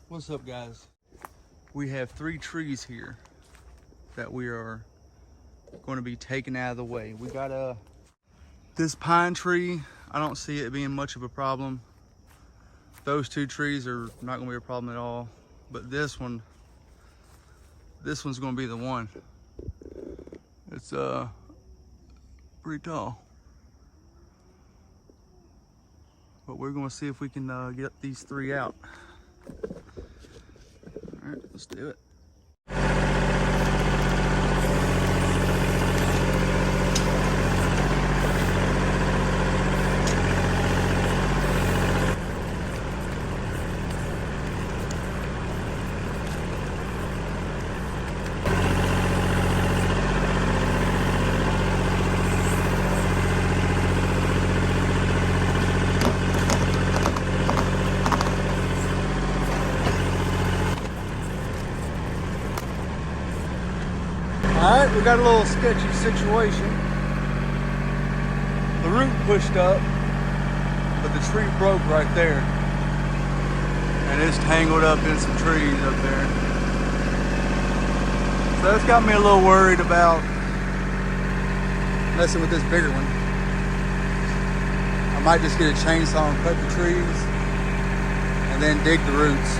What's up, guys? We have 3 trees here that we are going to be taking out of the way. We got this pine tree. I don't see it being much of a problem. Those 2 trees are not going to be a problem at all. But this one's going to be the one. It's pretty tall. But we're going to see if we can get these 3 out. All right, let's do it. All right, we got a little sketchy situation. The root pushed up, but the tree broke right there. And it's tangled up in some trees up there. So that's got me a little worried about messing with this bigger one. I might just get a chainsaw and cut the trees and then dig the roots.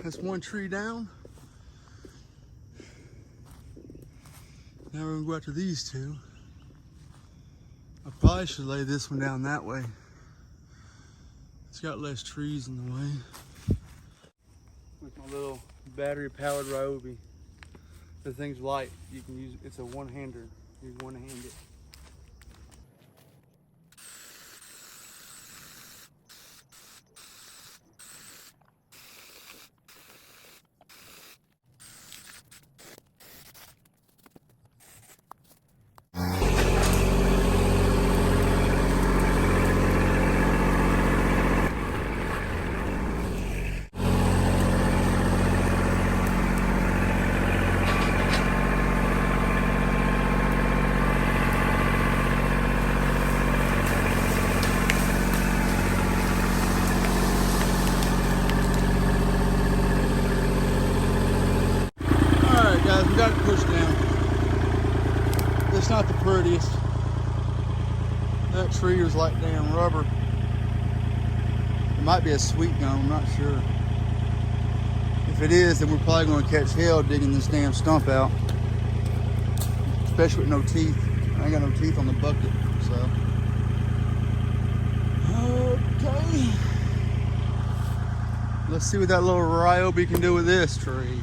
That's one tree down. Now we're gonna go after these 2. I probably should lay this one down that way. It's got less trees in the way. With my little battery powered Ryobi. The thing's light. You can use, it's a one-hander. You one-hand it. We got it pushed down. It's not the prettiest. That tree was like damn rubber. It might be a sweet gum, I'm not sure. If it is, then we're probably going to catch hell digging this damn stump out. Especially with no teeth. I ain't got no teeth on the bucket, so. Okay. Let's see what that little Ryobi can do with this tree.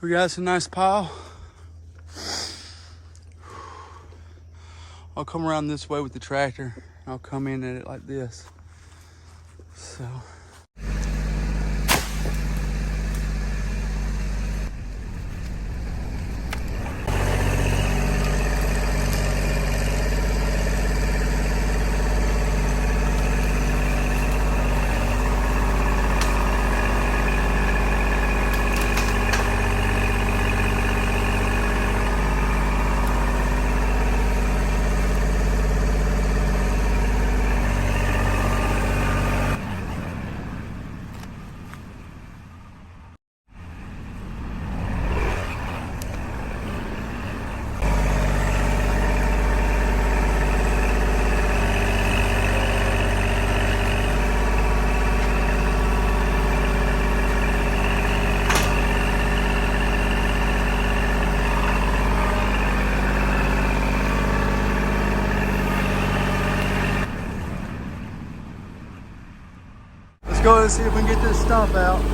We got us a nice pile. I'll come around this way with the tractor. I'll come in at it like this. So. go and see if we can get this stump out.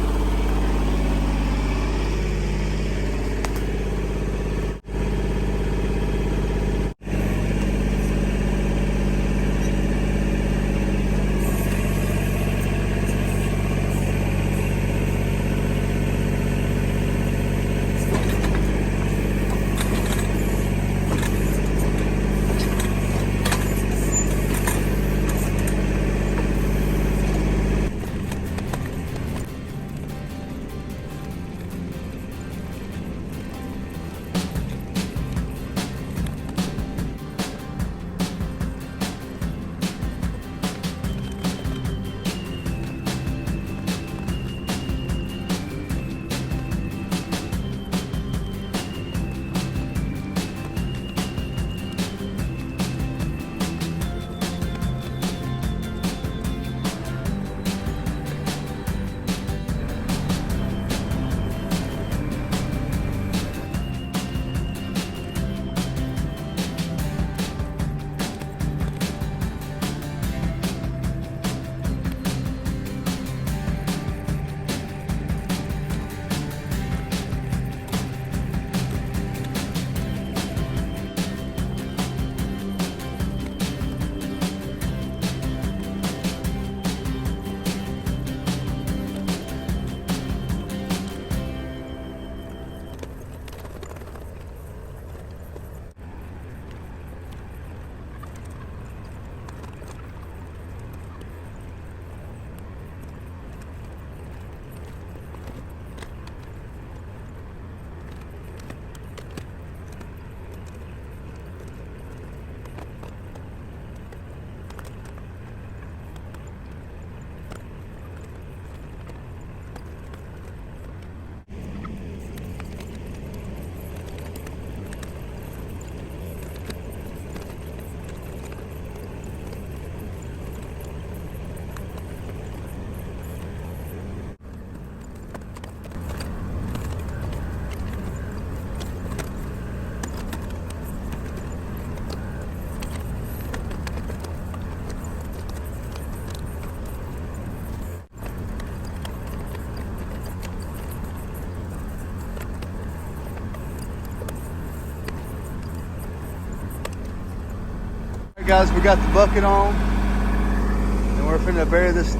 Guys, we got the bucket on and we're finna bury this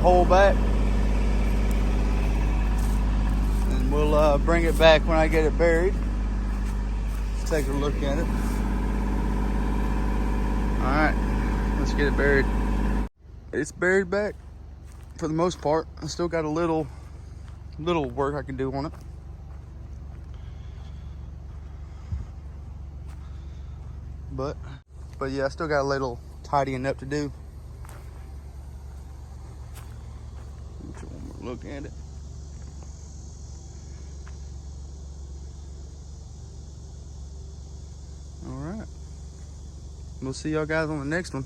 hole back, and we'll bring it back when I get it buried. Let's take a look at it. All right, let's get it buried. It's buried back for the most part. I still got a little work I can do on it. But yeah, I still got a little tidying up to do. Look at it. All right. We'll see y'all guys on the next one.